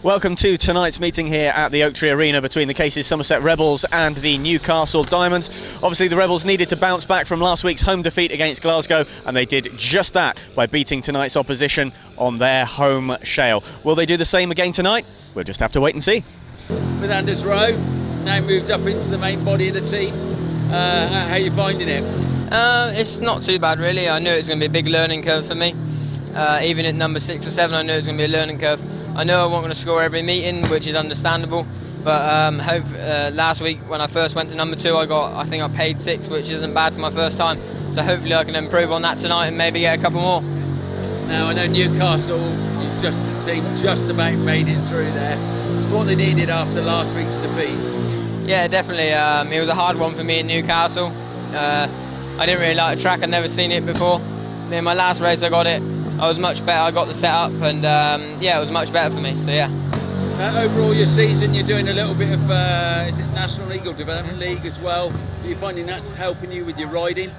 Welcome to tonight's meeting here at the Oaktree Arena between the Cases Somerset Rebels and the Newcastle Diamonds. Obviously the Rebels needed to bounce back from last week's home defeat against Glasgow, and they did just that by beating tonight's opposition on their home shale. Will they do the same again tonight? We'll just have to wait and see. With Anders Rowe, now moved up into the main body of the team, how are you finding it? It's not too bad really. I knew it was going to be a big learning curve for me. Even at number 6 or 7 I knew it was going to be a learning curve. I know I wasn't going to score every meeting, which is understandable, but last week when I first went to number 2 I think I paid 6, which isn't bad for my first time, so hopefully I can improve on that tonight and maybe get a couple more. Now I know Newcastle, the team just about made it through there. It's what they needed after last week's defeat. Yeah, definitely. It was a hard one for me at Newcastle. I didn't really like the track, I'd never seen it before. In my last race I got it, I was much better, I got the setup, and yeah, it was much better for me, so yeah. So overall your season, you're doing a little bit of, is it National League or Development League as well? Are you finding that's helping you with your riding?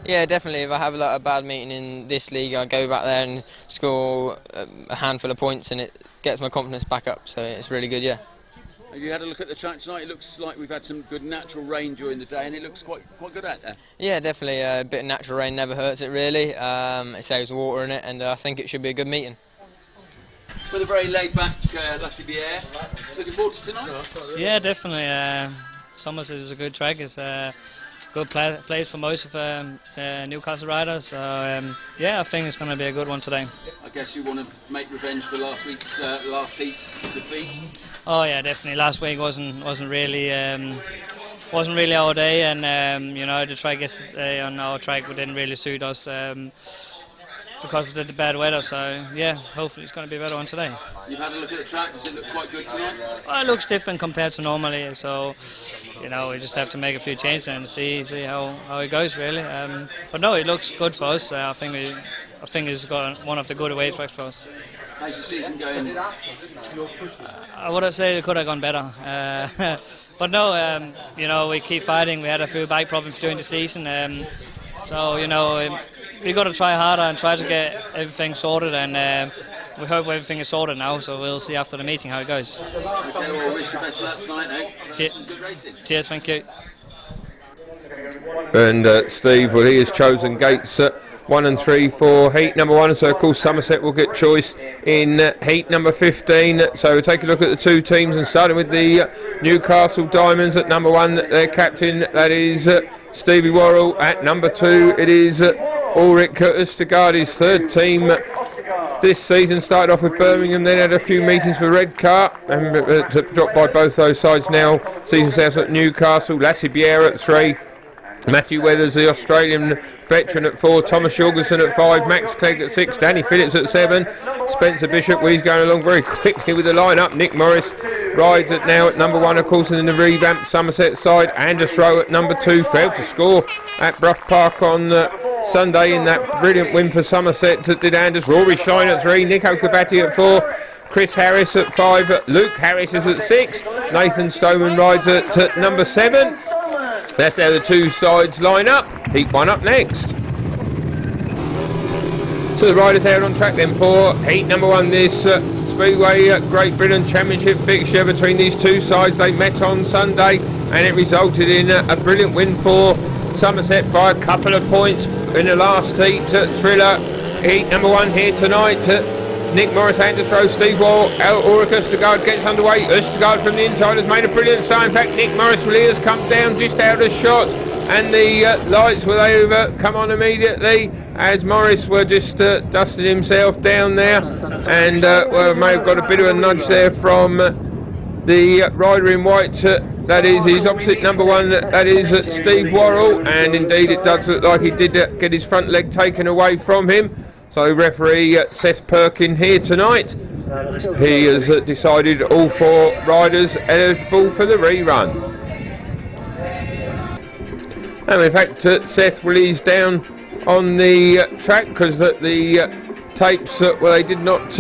Yeah, definitely. If I have a bad meeting in this league, I go back there and score a handful of points, and it gets my confidence back up, so it's really good, yeah. Have you had a look at the track tonight? It looks like we've had some good natural rain during the day, and it looks quite good out there. Yeah, definitely. A bit of natural rain never hurts it really. It saves water in it, and I think it should be a good meeting. With a very laid-back Lasse Bjerre, looking forward to tonight? Yeah, definitely. Somerset is a good track. It's a good place for most of Newcastle riders. So yeah, I think it's going to be a good one today. I guess you want to make revenge for last week's last heat defeat. Oh yeah, definitely. Last week wasn't really our day, and you know, the track yesterday on our track didn't really suit us because of the bad weather. So yeah, hopefully it's going to be a better one today. You've had a look at the track. Does it look quite good tonight? Well, it looks different compared to normally. So you know, we just have to make a few changes and see how it goes really. But no, it looks good for us. I think it's got one of the good away tracks for us. How's your season going? I would say it could have gone better. But no, you know, we keep fighting. We had a few bike problems during the season. So, you know, we got to try harder and try to get everything sorted. And we hope everything is sorted now. So we'll see after the meeting how it goes. Okay, well, wish you best of luck tonight, eh? Some good racing. Cheers, thank you. And Steve, well, he has chosen gates 1 and 3 for heat number 1, so of course Somerset will get choice in heat number 15. So we'll take a look at the two teams, and starting with the Newcastle Diamonds at number 1, their captain, that is Stevie Worrall. At number 2 it is Ulrich Ostergaard, his third team this season. Started off with Birmingham, then had a few meetings for Redcar, and dropped by both those sides now. Sees himself at Newcastle. Lasse Bjerre at 3. Matthew Wethers, the Australian veteran, at 4, Thomas Jorgensen at 5, Max Clegg at 6, Danny Phillips at 7, Spencer Bishop, well, he's going along very quickly with the line-up. Nick Morris rides it now at number 1, of course, in the revamped Somerset side. Anders Rowe at number 2, failed to score at Brough Park on Sunday in that brilliant win for Somerset that did Anders. Rory Schlein at 3, Nico Covatti at 4, Chris Harris at 5, Luke Harris is at 6, Nathan Stoneman rides at number 7. That's how the two sides line up. Heat 1 up next. So the riders out on track then for heat number 1, this Speedway Great Britain Championship fixture between these two sides. They met on Sunday and it resulted in a brilliant win for Somerset by a couple of points in the last heat. Thriller heat number 1 here tonight. Nick Morris, Anders Rowe, Steve Worrall, Ulrich Ostergaard gets underway. Ostergaard from the inside has made a brilliant sign. In fact, Nick Morris really has come down just out of shot, and the lights will come on immediately as Morris were just dusting himself down there, and well, may have got a bit of a nudge there from the rider in white. That is his opposite number 1, that is Steve Worrall, and indeed it does look like he did get his front leg taken away from him. So referee Seth Perkin here tonight, he has decided all 4 riders eligible for the rerun. And in fact Seth will ease down on the track because the tapes, well, they did not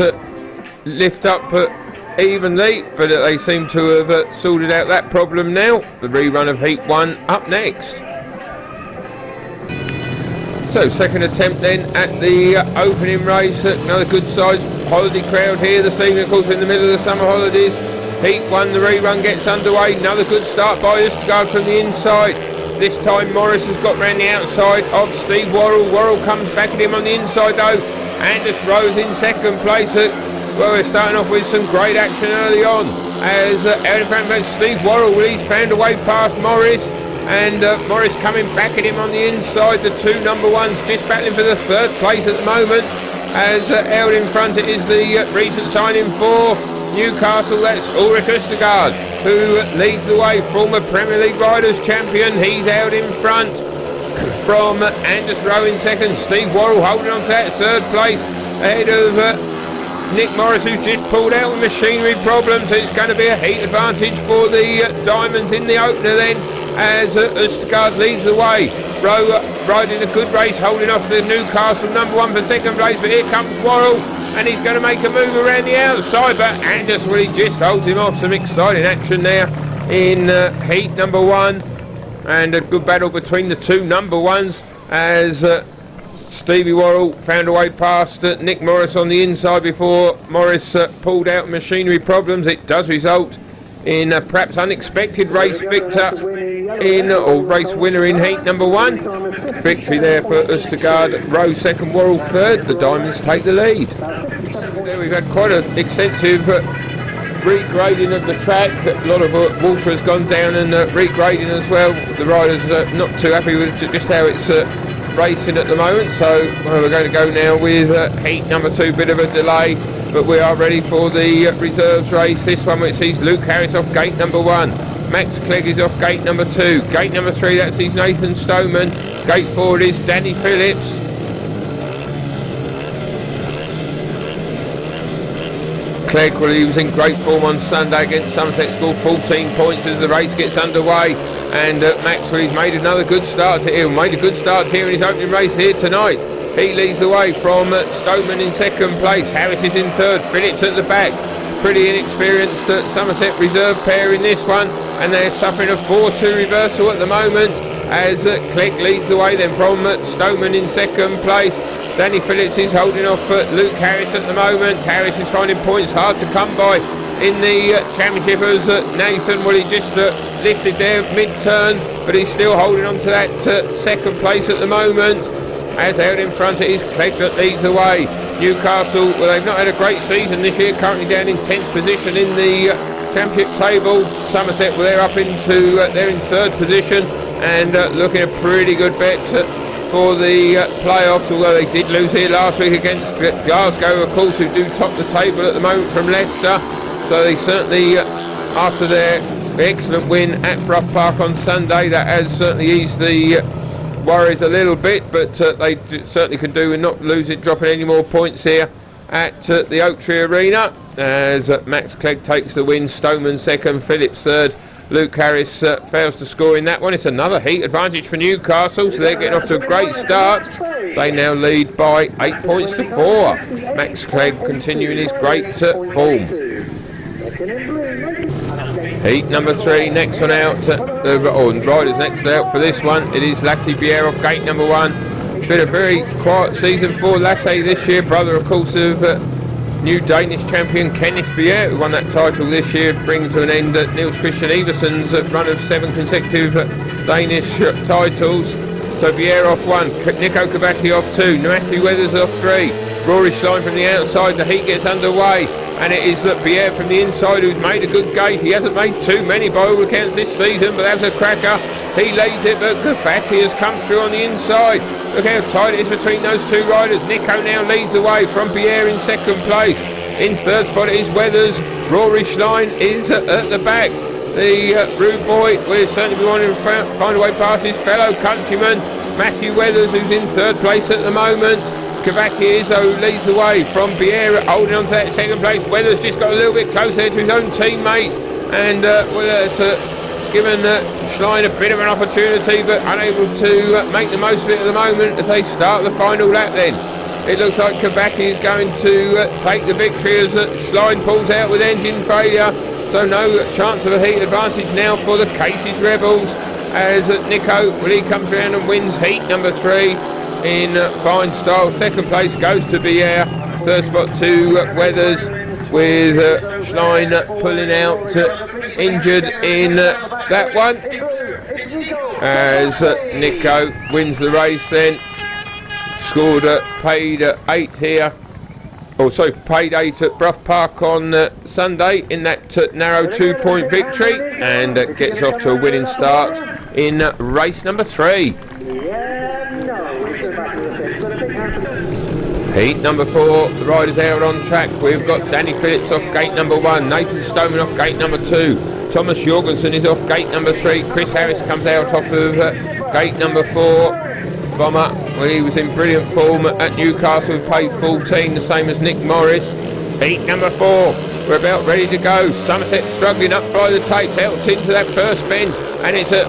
lift up evenly, but they seem to have sorted out that problem now. The rerun of heat 1 up next. So second attempt then at the opening race. Another good sized holiday crowd here this evening, of course, in the middle of the summer holidays. Heat 1, the rerun gets underway. Another good start by Ostergaard from the inside. This time Morris has got round the outside of Steve Worrall. Worrall comes back at him on the inside though. Anders Rowe's in second place. Well, we're starting off with some great action early on. As out in front of Steve Worrall, he's found a way past Morris. And Morris coming back at him on the inside. The two number ones just battling for the third place at the moment. As out in front it is the recent signing for Newcastle, that's Ulrich Ostergaard, who leads the way, former Premier League Riders champion. He's out in front from Anders Rowe in second. Steve Worrall holding on to that third place ahead of Nick Morris, who's just pulled out with machinery problems. It's going to be a heat advantage for the Diamonds in the opener then, as Ostergaard leads the way. Rowe riding a good race, holding off the Newcastle number one for second place, but here comes Worrall, and he's going to make a move around the outside, but Anders, well, he just holds him off. Some exciting action there in heat number one, and a good battle between the two number ones, as Stevie Worrall found a way past Nick Morris on the inside before Morris pulled out machinery problems. It does result in a perhaps unexpected race victor or race winner in heat number one. Victory there for Ostergaard. Rowe second, Worrall third. The Diamonds take the lead. There we've had quite an extensive regrading of the track. A lot of water has gone down and regrading as well. The riders are not too happy with just how it's racing at the moment, so we're going to go now with heat number two. Bit of a delay, but we are ready for the reserves race. This one, which sees Luke Harris off gate number one, Max Clegg is off gate number two, gate number three that sees Nathan Stoneman, gate four is Danny Phillips. Clegg, well, he was in great form on Sunday against Somerset, scored 14 points as the race gets underway. And Maxwell, he's made another good start here. Made a good start here in his opening race here tonight. He leads the way from Stoneman in second place. Harris is in third. Phillips at the back. Pretty inexperienced Somerset reserve pair in this one, and they're suffering a 4-2 reversal at the moment. As Clegg leads the way then from Stoneman in second place. Danny Phillips is holding off Luke Harris at the moment. Harris is finding points hard to come by in the championship as Nathan, well, he just lifted there mid-turn, but he's still holding on to that second place at the moment. As out in front it is Clegg that leads the way. Newcastle, well, they've not had a great season this year, currently down in 10th position in the championship table. Somerset, well, they're up into, they're in third position and looking a pretty good bet for the playoffs, although they did lose here last week against Glasgow, of course, who do top the table at the moment from Leicester. So they certainly, after their excellent win at Brough Park on Sunday, that has certainly eased the worries a little bit, but they certainly can do with not losing, dropping any more points here at the Oaktree Arena, as Max Clegg takes the win, Stoneman second, Phillips third. Luke Harris fails to score in that one. It's another heat advantage for Newcastle, so they're getting off to a great start. They now lead by 8 points to 4. Max Clegg continuing his great form. Heat number 3, next one out, riders next out for this one. It is Lasse Bjerre off gate number 1. It's been a very quiet season for Lasse this year, brother of course of new Danish champion Kenneth Bjerre, who won that title this year, bringing to an end Niels Christian Eversen's run of 7 consecutive Danish titles. So Bjerre off 1, Nico Covatti off 2, Matthew Wethers off 3, Rory Schlein from the outside. The heat gets underway, and it is Bjerre from the inside who's made a good gate. He hasn't made too many by all accounts this season, but that's a cracker. He leads it, but Covatti has come through on the inside. Look how tight it is between those two riders. Nico now leads the way from Bjerre in second place. In third spot it is Wethers. Rory Schlein is at the back. The rude boy will certainly be wanting to find a way past his fellow countryman Matthew Wethers, who's in third place at the moment. Covatti is though leads the way from Bjerre, holding on to that second place. Wethers just got a little bit closer to his own teammate, and it's given Schlein a bit of an opportunity, but unable to make the most of it at the moment as they start the final lap then. It looks like Covatti is going to take the victory as Schlein pulls out with engine failure, so no chance of a heat advantage now for the Cases Rebels, as Nico, well, he comes around and wins heat number 3. in fine style. Second place goes to Bjerre. Third spot to Wethers, with Schlein pulling out injured in that one, as Nico wins the race then. Scored paid 8 here, paid 8 at Brough Park on Sunday in that narrow 2-point victory, and gets off to a winning start in race number 3. Heat number 4, the riders out on track. We've got Danny Phillips off gate number 1, Nathan Stoneman off gate number 2, Thomas Jorgensen is off gate number 3, Chris Harris comes out off of gate number 4. Bomber, well, he was in brilliant form at Newcastle, with paid 14, the same as Nick Morris. Heat number 4, we're about ready to go. Somerset struggling up by the tapes, out into that first bend, and it's a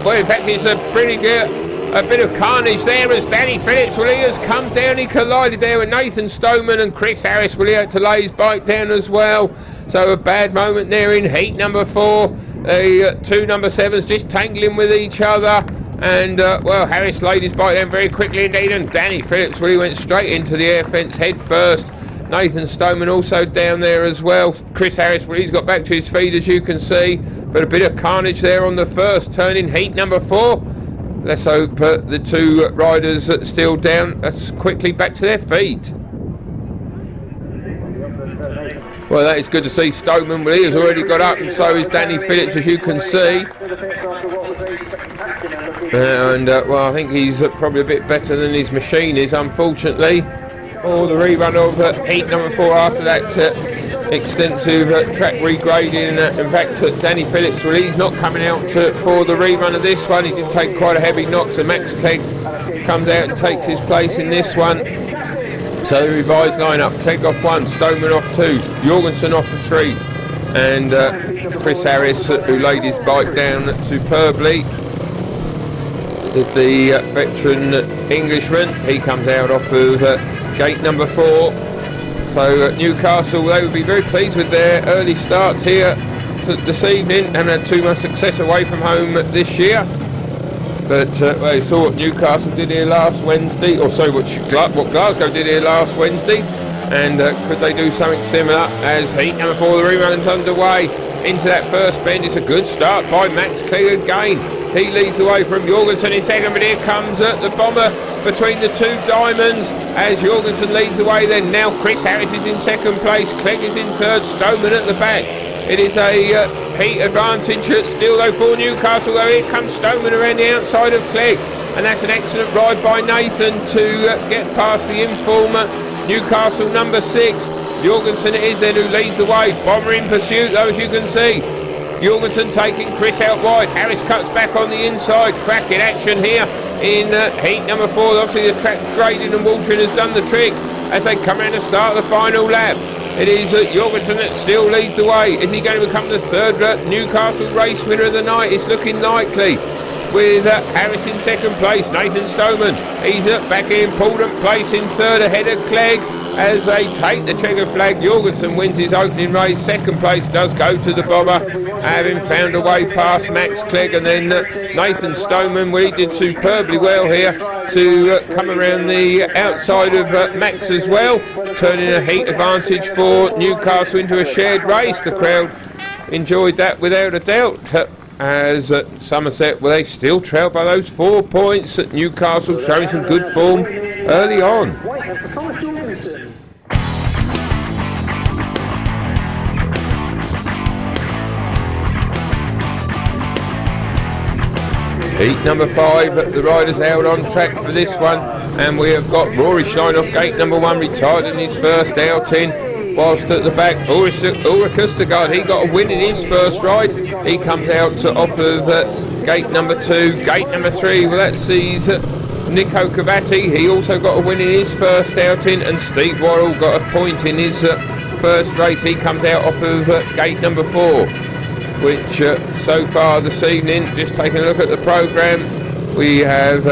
pretty good. A bit of carnage there as Danny Phillips, well, he has come down, he collided there with Nathan Stoneman, and Chris Harris, well, he had to lay his bike down as well. So a bad moment there in heat number 4. The 2 number 7s just tangling with each other, and Harris laid his bike down very quickly indeed, and Danny Phillips, well, he went straight into the air fence head first. Nathan Stoneman also down there as well. Chris Harris, well, he's got back to his feet, as you can see, but a bit of carnage there on the first turn in heat number 4. Let's hope the 2 riders still down as quickly back to their feet. Well, that is good to see. Stoneman, well, he has already got up, and so is Danny Phillips, as you can see. I think he's probably a bit better than his machine is, unfortunately. For the rerun of heat number 4 after that extensive track regrading. In fact, Danny Phillips, well, he's not coming out for the rerun of this one. He did take quite a heavy knock, so Max Clegg comes out and takes his place in this one. So the revised lineup: Clegg off 1, Stoneman off 2, Jorgensen off 3, and Chris Harris, who laid his bike down superbly. The veteran Englishman, he comes out off of gate number 4. So Newcastle, they would be very pleased with their early starts here this evening. Haven't had too much success away from home this year, but they saw what Newcastle did here last Wednesday, or so what Glasgow did here last Wednesday, and could they do something similar as heat number 4, the rerun's underway. Into that first bend, it's a good start by Max Clegg again. He leads the way from Jorgensen in second, but here comes the bomber between the 2 diamonds as Jorgensen leads the way. Then now Chris Harris is in second place, Clegg is in third, Stoneman at the back. It is a heat advantage still though for Newcastle, though here comes Stoneman around the outside of Clegg, and that's an excellent ride by Nathan to get past the informer Newcastle number 6. Jorgensen it is then who leads the way. Bomber in pursuit though, as you can see. Jorgensen taking Chris out wide. Harris cuts back on the inside. Cracking action here in heat number 4. Obviously the track grading and watering has done the trick as they come around to start the final lap. It is Jorgensen that still leads the way. Is he going to become the 3rd Newcastle race winner of the night? It's looking likely, with Harris in second place. Nathan Stoneman, he's back in important place in 3rd ahead of Clegg as they take the checker flag. Jorgensen wins his opening race. Second place does go to the bomber, having found a way past Max Clegg, and then Nathan Stoneman, well, he did superbly well here to come around the outside of Max as well, turning a heat advantage for Newcastle into a shared race. The crowd enjoyed that without a doubt, as Somerset, well, they still trail by those 4 points. Newcastle showing some good form early on. Heat number 5, the riders out on track for this one, and we have got Rory Schlein off gate number 1, retired in his first outing, whilst at the back Ulrich Ostergaard, he got a win in his first ride. He comes out off of gate number 2. Gate number 3, well, that sees Nico Covatti, he also got a win in his first outing, and Steve Worrall got a point in his first race. He comes out off of gate number 4. Which so far this evening, just taking a look at the programme, we have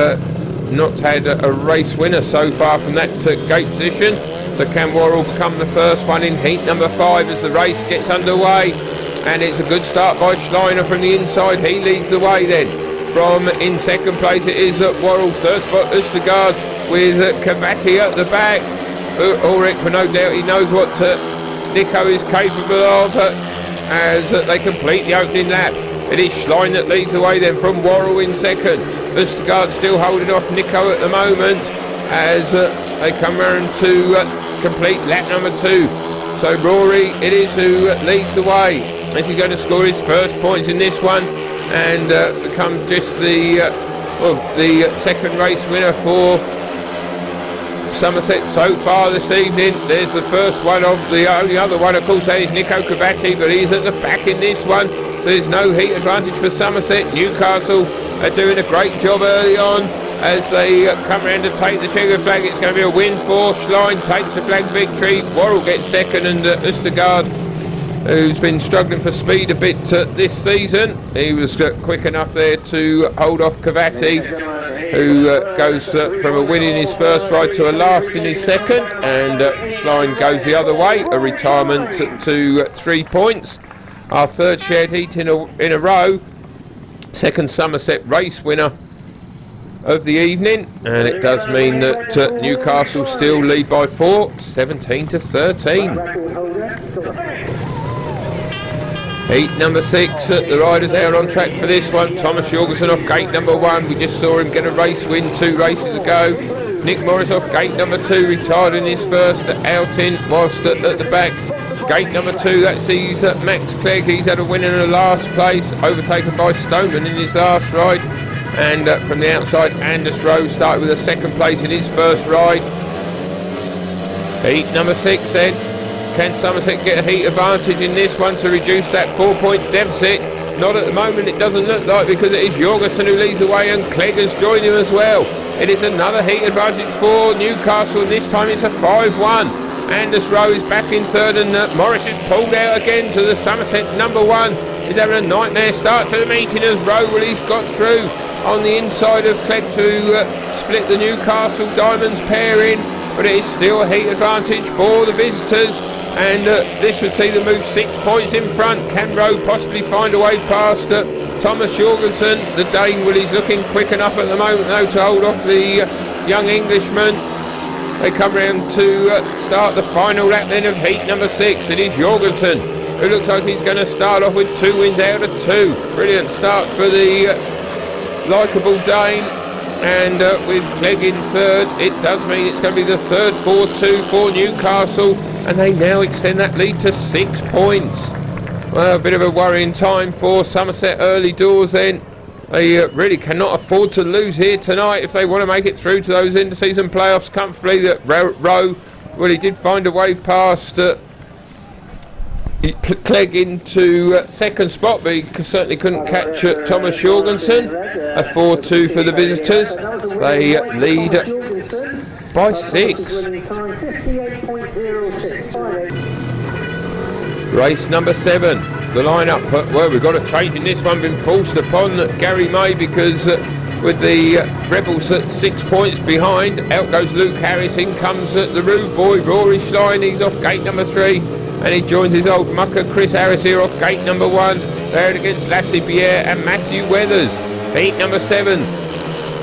not had a race winner so far from that gate position. So can Worrall become the first one in heat number 5 as the race gets underway? And it's a good start by Schleiner from the inside. He leads the way then. From in second place it is Worrall, third spot Ostergaard, with Covatti at the back. Ulrich, for no doubt, he knows what Nico is capable of as they complete the opening lap. It is Schlein that leads the way then from Worrall in second. Ostergaard still holding off Nico at the moment as they come round to complete lap number 2. So Rory it is who leads the way as he's going to score his first points in this one and become just the second race winner for Somerset so far this evening. There's the first one of the only other one, of course, that is Nico Covatti, but he's at the back in this one, so there's no heat advantage for Somerset. Newcastle are doing a great job early on as they come around to take the checkered flag. It's going to be a win for Schlein, takes the flag victory. Worrall gets second, and Ostergaard, who's been struggling for speed a bit this season, he was quick enough there to hold off Covatti, who goes from a win in his first ride to a last in his second, and Schlein goes the other way, a retirement to 3 points. Our third shared heat in a row, second Somerset race winner of the evening, and it does mean that Newcastle still lead by 4, 17-13. Heat number 6, the riders out on track for this one. Thomas Jorgensen off gate number 1. We just saw him get a race win 2 races ago. Nick Morris off gate number 2, retired in his first outing whilst at the back. Gate number 2, that sees Max Clegg. He's had a win in the last place, overtaken by Stoneman in his last ride. And from the outside, Anders Rowe started with a second place in his first ride. Heat number 6 then. Can Somerset get a heat advantage in this one to reduce that 4-point deficit? Not at the moment, it doesn't look like, because it is Jorgensen who leads the way and Clegg has joined him as well. It is another heat advantage for Newcastle, and this time it's a 5-1. Anders Rowe is back in third, and Morris is pulled out again to the Somerset number 1. He's having a nightmare start to the meeting as Rowe, well, he's got through on the inside of Clegg to split the Newcastle Diamonds pair in, but it is still a heat advantage for the visitors. And this would see them move 6 points in front. Can Rowe possibly find a way past Thomas Jorgensen? The Dane, well, he's looking quick enough at the moment though to hold off the young Englishman. They come round to start the final lap then of heat number 6. It is Jorgensen who looks like he's going to start off with 2 wins out of 2. Brilliant start for the likeable Dane. And with Clegg in third, it does mean it's going to be the third 4-2 for Newcastle, and they now extend that lead to 6 points. Well, a bit of a worrying time for Somerset early doors then. They really cannot afford to lose here tonight if they want to make it through to those inter-season playoffs comfortably. That Rowe, well, he did find a way past Clegg into second spot, but he certainly couldn't catch Thomas Jorgensen. A 4-2 for the visitors. They lead by 6. Race number 7. The lineup, well, we've got a change in this one, been forced upon Gary May, because with the Rebels at 6 points behind, out goes Luke Harris, in comes the Rowe boy Rory Schlein. He's off gate number 3, and he joins his old mucker Chris Harris here off gate number 1. They're against Lasse Bjerre and Matthew Wethers. Heat number 7.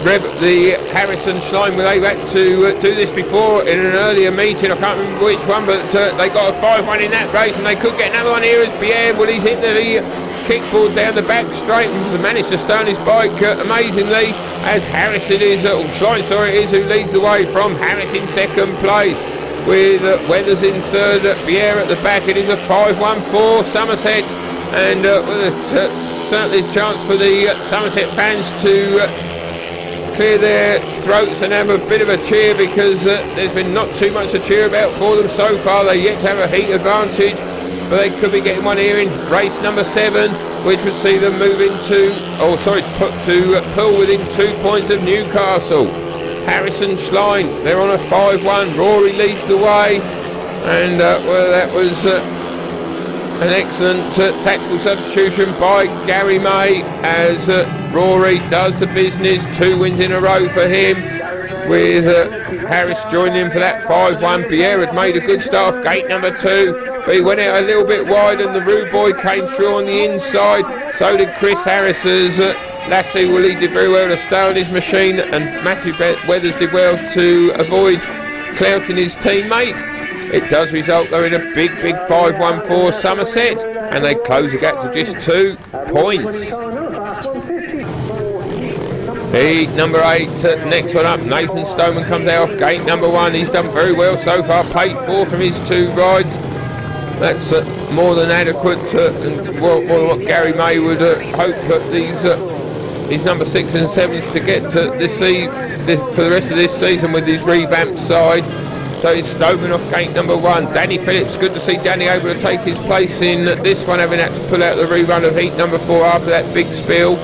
The Harris and Schlein, well, they've had to do this before in an earlier meeting, I can't remember which one, but they got a 5-1 in that race, and they could get another one here as Bjerre, well, he's hit the kickboard down the back straight and managed to stone his bike amazingly, as Harris it is, Schlein, sorry, it is who leads the way from Harris in second place, with Wethers in third, Bjerre at the back. It is a 5-1 for Somerset, and certainly a chance for the Somerset fans to clear their throats and have a bit of a cheer, because there's been not too much to cheer about for them so far. They're yet to have a heat advantage, but they could be getting one here in race number 7, which would see them move into, pull within 2 points of Newcastle. Harrison Schlein, they're on a 5-1. Rory leads the way, and well, that was an excellent tactical substitution by Gary May, as Rory does the business. 2 wins in a row for him, with Harris joining him for that 5-1. Bjerre had made a good start off gate number 2, but he went out a little bit wide, and the Rowe boy came through on the inside. So did Chris Harris, as Lasse, well, he did very well to stay on his machine, and Matthew Wethers did well to avoid clouting his teammate. It does result though in a big 5-1 for Somerset, and they close the gap to just 2 points. Heat number 8, next one up, Nathan Stoneman comes out off gate number 1. He's done very well so far, paid 4 from his 2 rides. That's more than adequate, and more than what Gary May would hope that these number 6 and 7s to get to for the rest of this season with his revamped side. So it's Stoneman off gate number 1. Danny Phillips, good to see Danny able to take his place in this one, having had to pull out the rerun of heat number 4 after that big spill.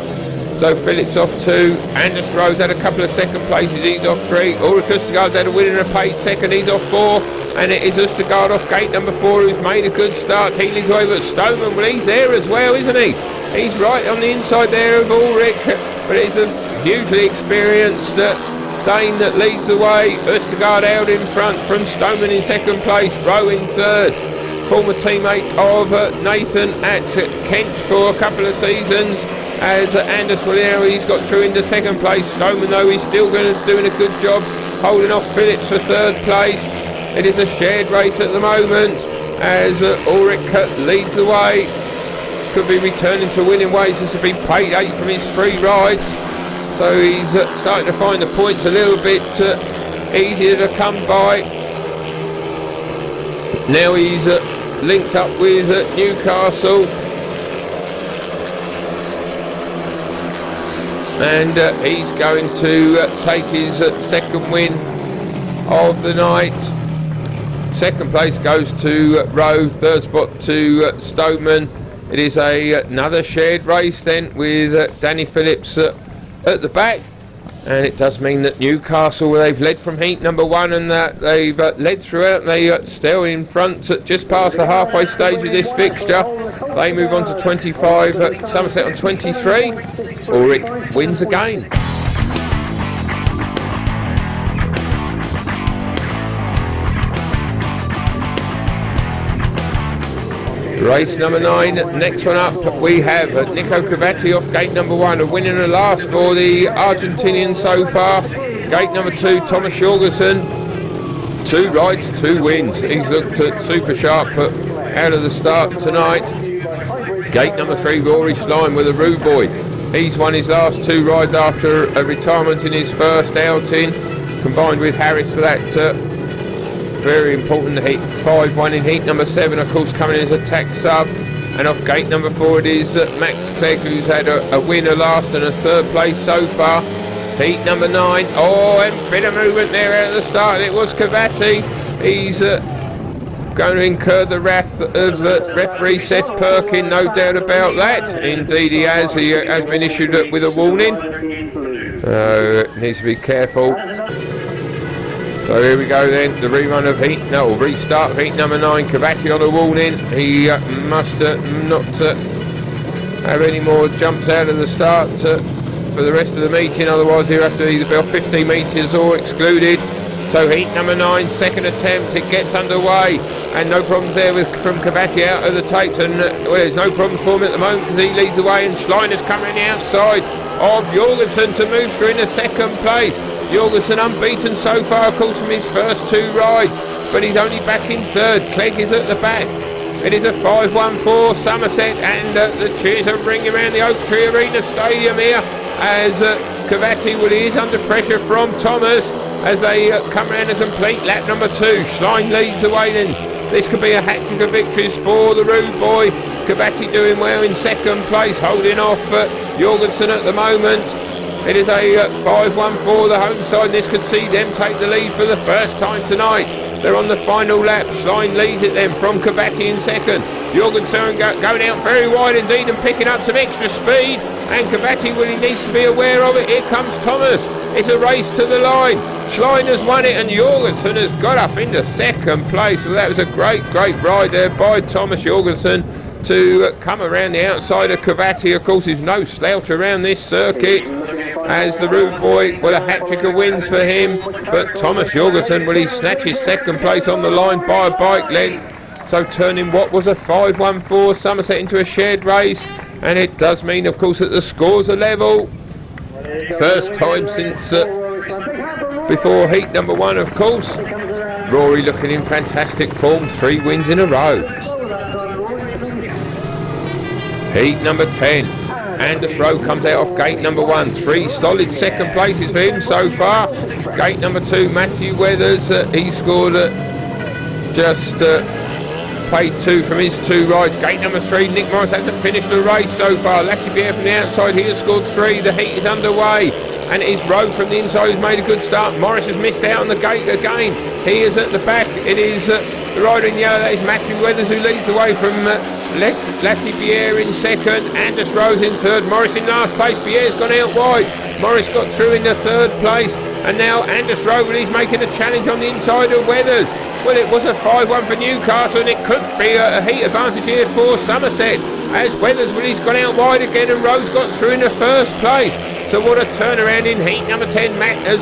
So Phillips off 2. Anders Rowe's had a couple of second places, he's off 3. Ulrich Ostergaard's had a winner and a paid second, he's off 4. And it is Ostergaard off gate number 4 who's made a good start. He leads away, but Stoneman, well, he's there as well, isn't he? He's right on the inside there of Ulrich, but it's a hugely experienced Dane that leads the way. Ostergaard out in front from Stoneman in second place, Rowe in third. Former teammate of Nathan at Kent for a couple of seasons. As Anders Wallero, he's got through into second place. Stoneman though, he's still doing a good job holding off Phillips for third place. It is a shared race at the moment as Ulrich leads the way. Could be returning to winning ways. This has been paid 8 from his 3 rides. So he's starting to find the points a little bit easier to come by. Now he's linked up with Newcastle. And he's going to take his second win of the night. Second place goes to Rowe, third spot to Stoneman. It is another shared race then with Danny Phillips at the back. And it does mean that Newcastle, well, they've led from heat number 1 and that they've led throughout. They still in front just past the halfway stage of this fixture. They move on to 25, Somerset on 23. Ulrich wins again. Race number 9, next one up, we have Nico Covatti off gate number 1, a win and a last for the Argentinian so far. Gate number 2, Thomas Jorgensen, 2 rides, 2 wins. He's looked super sharp out of the start tonight. Gate number 3, Rory Schlein with a Rowe boy. He's won his last 2 rides after a retirement in his first outing, combined with Harris for that very important heat 5-1 in heat number 7, of course, coming in as a tax sub. And off gate number 4 it is Max Clegg, who's had a winner last and a third place so far. Heat number 9, and a bit of movement there out of the start. It was Covatti. He's going to incur the wrath of referee Seth Perkin, no doubt about that. Indeed he has. He has been issued with a warning. Needs to be careful. So here we go then, the rerun of restart of heat number 9. Covatti on a warning. He must not have any more jumps out of the start for the rest of the meeting, otherwise he'll have to either be off 50 metres or excluded. So heat number 9, second attempt, it gets underway, and no problems there from Covatti out of the tapes, and there's no problems for him at the moment because he leads the way, and Schlein is coming the outside of Jorgensen to move through into second place. Jorgensen unbeaten so far, of course, from his first 2 rides, but he's only back in third. Clegg is at the back. It is a 5-1 for Somerset, and the cheers are ringing around the Oaktree Arena stadium here as Covatti, well, he is under pressure from Thomas as they come around a complete lap number 2. Schlein leads the way then. This could be a hat-trick of victories for the Rowe boy. Covatti doing well in second place, holding off Jorgensen at the moment. It is a 5-1 for the home side. This could see them take the lead for the first time tonight. They're on the final lap. Schlein leads it then from Covatti in second. Jorgensen going out very wide indeed and picking up some extra speed. And Covatti, well, he needs to be aware of it. Here comes Thomas. It's a race to the line. Schlein has won it and Jorgensen has got up into second place. Well, that was a great ride there by Thomas Jorgensen to come around the outside of Covatti. Of course, there's no slouch around this circuit as the Rowe boy, well, a hat-trick of wins for him, but Thomas Jorgensen, well, he snatches second place on the line by a bike length, so turning what was a 5-1 for Somerset into a shared race. and it does mean, of course, that the scores are level. First time since before heat number 1, of course. Rory looking in fantastic form, 3 wins in a row. Heat number 10. Anders Rowe comes out off gate number 1. 3 solid second places for him so far. Gate number 2, Matthew Wethers. He scored just played 2 from his 2 rides. Gate number 3, Nick Morris hasn't finished the race so far. Lasse Bjerre from the outside, he has scored 3. The heat is underway. And it is Rowe from the inside who's made a good start. Morris has missed out on the gate again. He is at the back. It is the rider in yellow. That is Matthew Wethers who leads the way from Lasse Bjerre in second. Anders Rowe in third. Morris in last place. Bjerre's gone out wide. Morris got through in the third place. And now Anders Rowe, he's making a challenge on the inside of Wethers. Well, it was a 5-1 for Newcastle, and it could be a heat advantage here for Somerset. As Wethers, well, he's gone out wide again, and Rowe's got through in the first place. So what a turnaround in heat number 10, Matt, as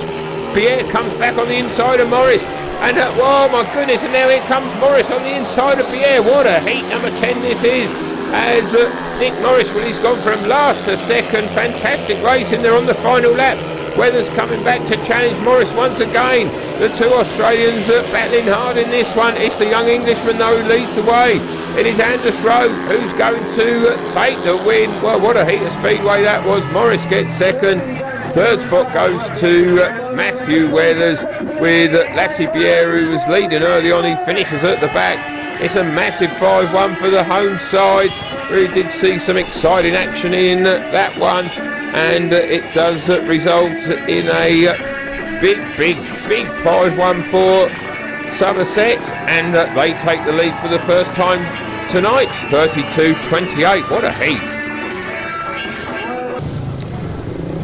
Bjerre comes back on the inside of Morris. And oh my goodness, and now here comes Morris on the inside of Bjerre. What a heat number 10 this is. As Nick Morris, well, he's gone from last to second. Fantastic racing there on the final lap. Wethers coming back to challenge Morris once again. The 2 Australians battling hard in this one. It's the young Englishman though who leads the way. It is Anders Rowe who's going to take the win. Well, what a heat of speedway that was. Morris gets second. Third spot goes to Matthew Wethers, with Lasse Bjerre, who was leading early on. He finishes at the back. It's a massive 5-1 for the home side. We did see some exciting action in that one, and it does result in a big 5-1 for Somerset, and they take the lead for the first time tonight, 32-28. What a heat.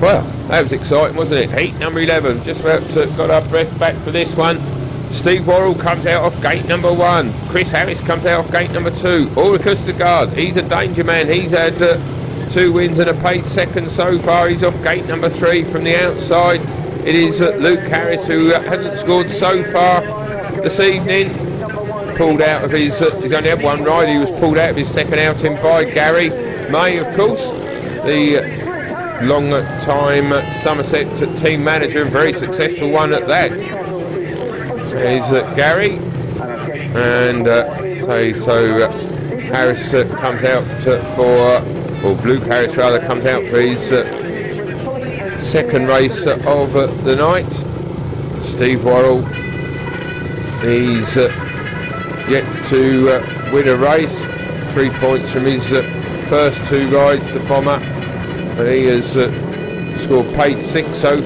Well, that was exciting, wasn't it? Heat number 11, just about got our breath back for this one. Steve Worrall comes out off gate number 1. Chris Harris comes out off gate number 2. Ulrich Ostergaard, he's a danger man. He's had 2 wins and a paid second so far. He's off gate number 3 from the outside. It is Luke Harris, who hasn't scored so far this evening. Pulled out of his, he's only had 1 ride. He was pulled out of his second outing by Gary May, of course, the long-time Somerset team manager, and very successful one at that. There's Gary, and so Harris comes out for, or Luke Harris rather, comes out for his second race of the night. Steve Worrall, he's yet to win a race. 3 points from his first 2 rides, the bomber. But he has scored paid 5 so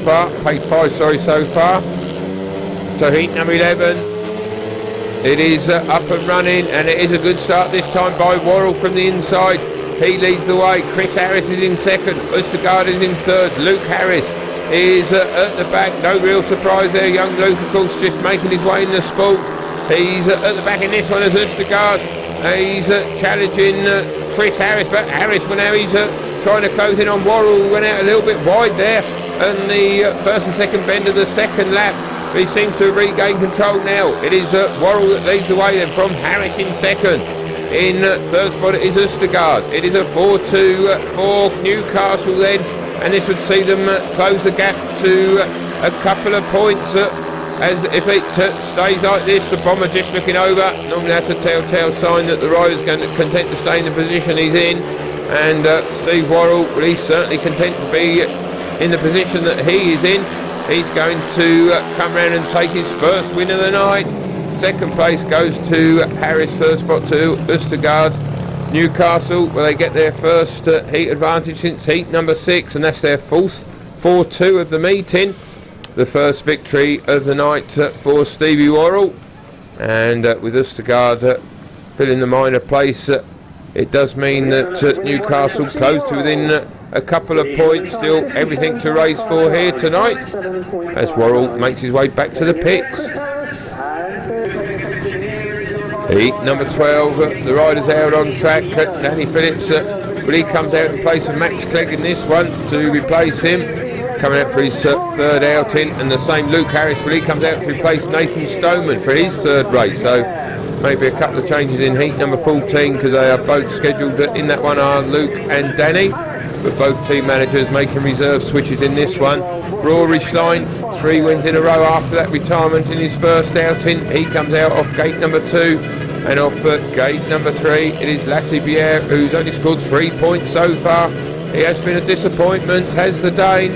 far. So heat number 11, it is up and running, and it is a good start this time by Worrall from the inside. He leads the way. Chris Harris is in second. Ostergaard is in third. Luke Harris is at the back. No real surprise there. Young Luke, of course, just making his way in the sport. He's at the back in this one as Ostergaard. He's challenging Chris Harris, but Harris, well, now he's trying to close in on Worrall. Went out a little bit wide there on the first and second bend of the second lap. But he seems to have regained control now. It is Worrall that leads the way then from Harris in second. In third spot it is Ostergaard. It is a 4-2 for Newcastle then, and this would see them close the gap to a couple of points. As if it stays like this, the bomber just looking over. Normally that's a telltale sign that the rider's going to content to stay in the position he's in. And Steve Worrall, well, he's certainly content to be in the position that he is in. He's going to come round and take his first win of the night. Second place goes to Harris, third spot to Ostergaard. Newcastle, well, they get their first heat advantage since heat number 6, and that's their fourth 4-2 of the meeting. The first victory of the night for Stevie Worrall. And with Ostergaard filling the minor place, it does mean that Newcastle close to within a couple of points. Still everything to race for here tonight as Worrall makes his way back to the pits. Heat number 12, the riders out on track. Danny Phillips, well, he comes out in place of Max Clegg in this one to replace him, coming out for his third outing. And the same Luke Harris, well, he comes out to replace Nathan Stoneman for his third race. So maybe a couple of changes in heat number 14 because they are both scheduled in that one are Luke and Danny, but both team managers making reserve switches in this one. Rory Schlein, 3 wins in a row after that retirement in his first outing. He comes out off gate number 2, and off gate number 3 it is Lasse Bjerre, who's only scored 3 points so far. He has been a disappointment, has the Dane,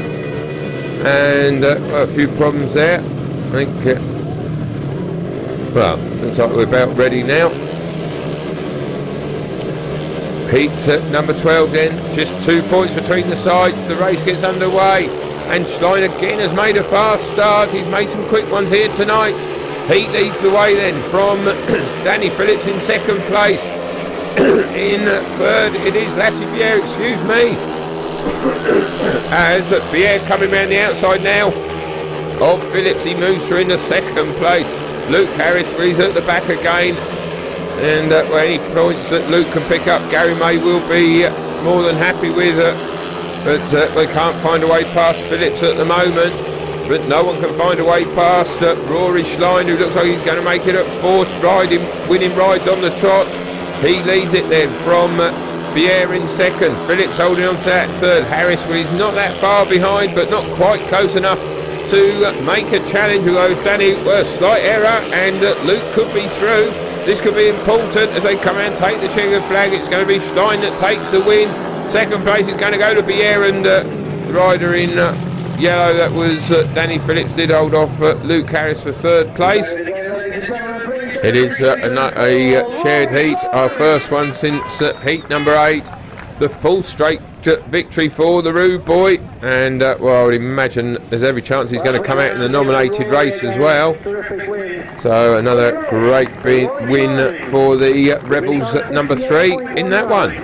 and a few problems there. I think well, looks like we're about ready now. Heat number 12 then, just 2 points between the sides. The race gets underway, and Schlein again has made a fast start. He's made some quick ones here tonight. Heat leads the way then from Danny Phillips in second place. In third it is Lasse Bjerre, excuse me. As Bjerre coming round the outside now of Phillips, he moves through in the second place. Luke Harris, he's at the back again, and any points that Luke can pick up, Gary May will be more than happy with, but they can't find a way past Phillips at the moment. But no one can find a way past Rory Schlein, who looks like he's going to make it at 4th, winning rides on the trot. He leads it then from Bjerre in second, Phillips holding on to that third. Harris, well, he's not that far behind, but not quite close enough to make a challenge. Although Danny, a slight error, and Luke could be through. This could be important as they come and take the checkered flag. It's going to be Schlein that takes the win. Second place is going to go to Bjerre, and the rider in yellow, that was Danny Phillips, did hold off Luke Harris for third place. It is a shared heat, our first one since heat number 8. The full straight victory for the Rowe boy, and well, I would imagine there's every chance he's going to come out in the nominated race as well. So another great win for the Rebels at number 3 in that one.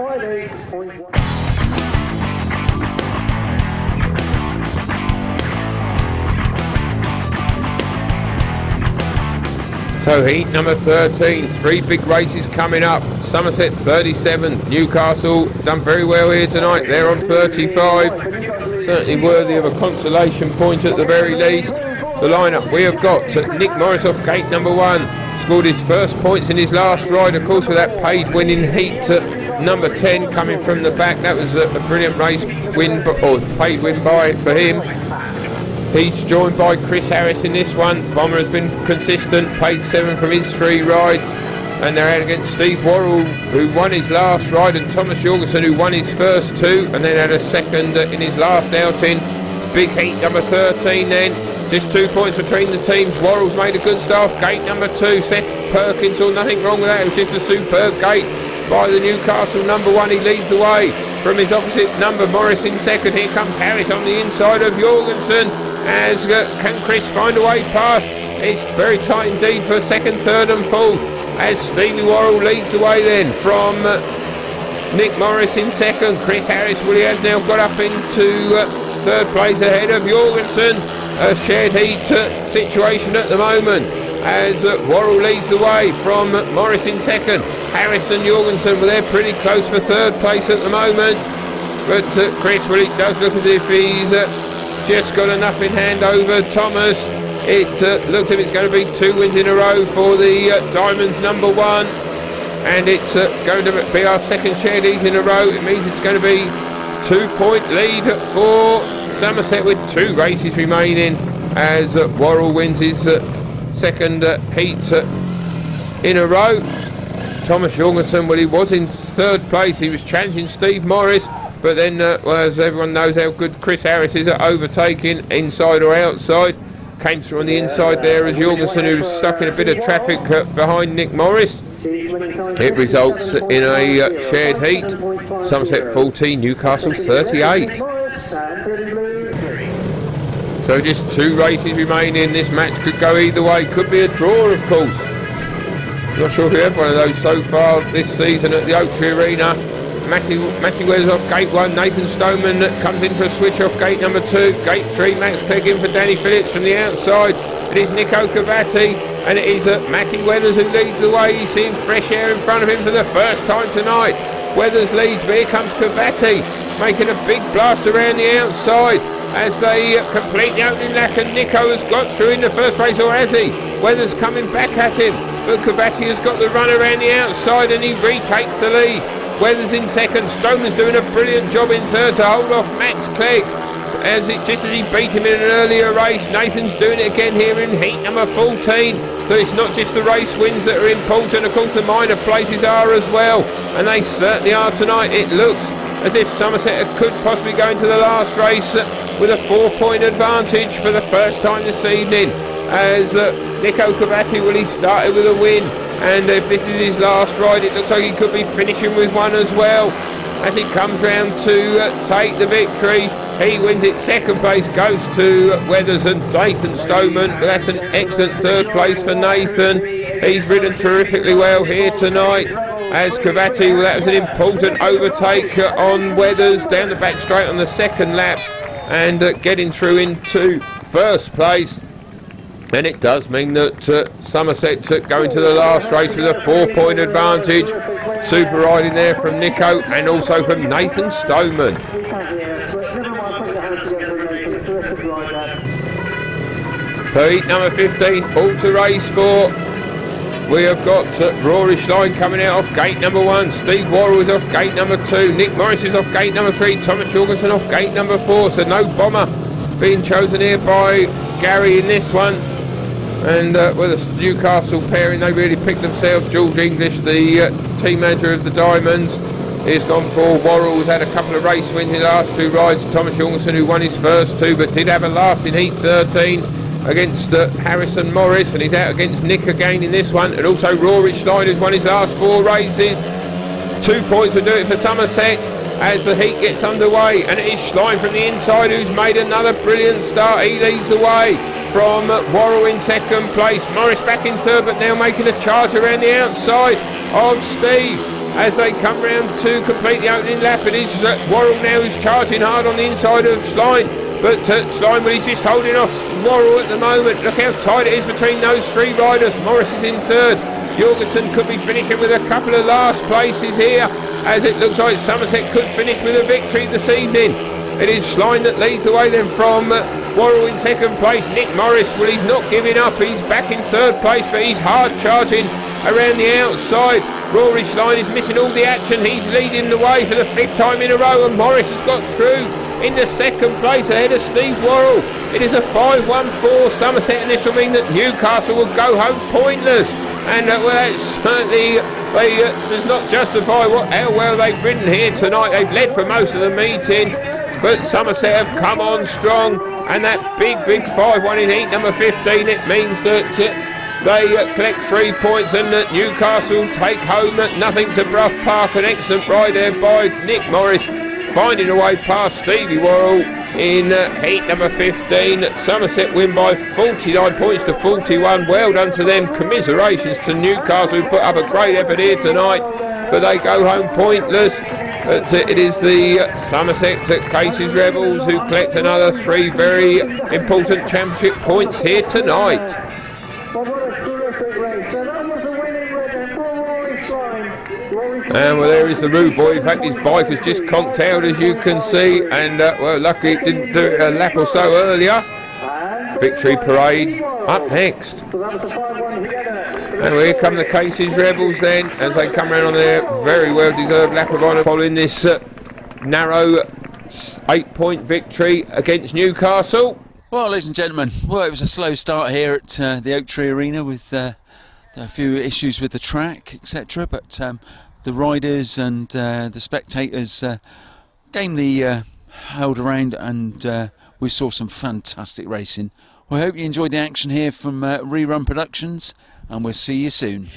So heat number 13, 3 big races coming up. Somerset 37, Newcastle done very well here tonight. They're on 35, certainly worthy of a consolation point at the very least. The lineup, we have got Nick Morris off gate number 1, scored his first points in his last ride, of course, with that paid win in heat number 10 coming from the back. That was a brilliant race win, or paid win for him. He's joined by Chris Harris in this one. Bomber has been consistent, paid 7 from his 3 rides. And they're out against Steve Worrall, who won his last ride, and Thomas Jorgensen, who won his first 2 and then had a second in his last outing. Big heat number 13 then. Just 2 points between the teams. Worrall's made a good start. Gate number 2, Seth Perkins, saw nothing wrong with that. It was just a superb gate by the Newcastle number 1. He leads the way from his opposite number, Morris in second. Here comes Harris on the inside of Jorgensen. As can Chris find a way past? It's very tight indeed for second, third and fourth, as Stevie Worrall leads the way then from Nick Morris in second. Chris Harris, well, he has now got up into third place ahead of Jorgensen. A shared heat situation at the moment, as Worrall leads the way from Morris in second. Harris and Jorgensen, well, they're pretty close for third place at the moment, but Chris, well, it does look as if he's just got enough in hand over Thomas. It looks as if it's going to be 2 wins in a row for the Diamonds number 1, and it's going to be our second shared heat in a row. It means it's going to be 2-point lead for Somerset with 2 races remaining, as Worrall wins his second heat in a row. Thomas Jorgensen, well, he was in third place. He was challenging Steve Morris, but then, well, as everyone knows how good Chris Harris is at overtaking, inside or outside. Came through on the inside there as Jorgensen, who's stuck in a bit of traffic behind Nick Morris. It results in a shared heat. Somerset 14, Newcastle 38. So just 2 races remaining. This match could go either way. Could be a draw, of course. Not sure if we have one of those so far this season at the Oaktree Arena. Matty Wethers off gate 1, Nathan Stoneman comes in for a switch off gate number 2. Gate 3, Max Clegg in for Danny Phillips from the outside. It is Nico Covatti, and it is Matty Wethers who leads the way. He's seeing fresh air in front of him for the first time tonight. Wethers leads, but here comes Covatti, making a big blast around the outside as they complete the opening lap, and Nico has got through in the first race, or has he? Wethers coming back at him, but Covatti has got the run around the outside and he retakes the lead. Wethers in second, Stoneman's doing a brilliant job in third to hold off Max Clegg. Just as he beat him in an earlier race, Nathan's doing it again here in heat number 14. So it's not just the race wins that are important, of course the minor places are as well, and they certainly are tonight. It looks as if Somerset could possibly go into the last race with a 4-point advantage for the first time this evening, as Nico Covatti, well, he started with a win, and if this is his last ride it looks like he could be finishing with one as well. As he comes round to take the victory, he wins it. Second place goes to Wethers and Nathan Stoneman. That's an excellent third place for Nathan. He's ridden terrifically well here tonight. As Covatti, well, that was an important overtake on Wethers down the back straight on the second lap, and getting through into first place. And it does mean that Somerset going to the last race with a 4-point advantage. Super riding there from Nico and also from Nathan Stoneman. So heat number 15, all to race for. We have got Rory Schlein coming out off gate number 1. Steve Worrall is off gate number 2. Nick Morris is off gate number 3. Thomas Jorgensen off gate number 4. So no bomber being chosen here by Gary in this one. And with the Newcastle pairing, they really picked themselves. George English, the team manager of the Diamonds, is gone for Worrall, who's had a couple of race wins in the last 2 rides. Thomas Jorgensen, who won his first 2 but did have a last in heat 13 against Harrison Morris, and he's out against Nick again in this one. And also Rory Schlein, who's won his last 4 races. 2 points will do it for Somerset as the heat gets underway, and it is Schlein from the inside who's made another brilliant start. He leads the way from Worrall in second place. Morris back in third, but now making a charge around the outside of Steve as they come round to complete the opening lap. It is Worrall now who's charging hard on the inside of Schlein, but Schlein, well, he's just holding off Worrall at the moment. Look how tight it is between those 3 riders. Morris is in third. Jorgensen could be finishing with a couple of last places here, as it looks like Somerset could finish with a victory this evening. It is Schlein that leads the way then from Worrall in second place. Nick Morris, well, he's not giving up. He's back in third place, but he's hard charging around the outside. Rory Schlein is missing all the action. He's leading the way for the 5th time in a row, and Morris has got through into second place ahead of Steve Worrall. It is a 5-1-4 Somerset, and this will mean that Newcastle will go home pointless. And well, that certainly does not justify how well they've ridden here tonight. They've led for most of the meeting, but Somerset have come on strong, and that big 5-1 in heat number 15, it means that they collect 3 points, and that Newcastle take home nothing to Brough Park. An excellent ride there by Nick Morris, finding a way past Stevie Worrall in heat number 15. Somerset win by 49 points to 41. Well done to them. Commiserations to Newcastle, who put up a great effort here tonight, but they go home pointless. It is the Somerset Cases Rebels who collect another 3 very important championship points here tonight. And well, there is the rude boy. In fact, his bike has just conked out, as you can see, and well, lucky it didn't do it a lap or so earlier. Victory parade up next. And here come the Cases Rebels then, as they come around on their very well deserved lap of honour, following this narrow 8-point victory against Newcastle. Well, ladies and gentlemen, well, it was a slow start here at the Oaktree Arena with a few issues with the track, etc. But the riders and the spectators gamely held around, and we saw some fantastic racing. Well, I hope you enjoyed the action here from ReRun Productions, and we'll see you soon.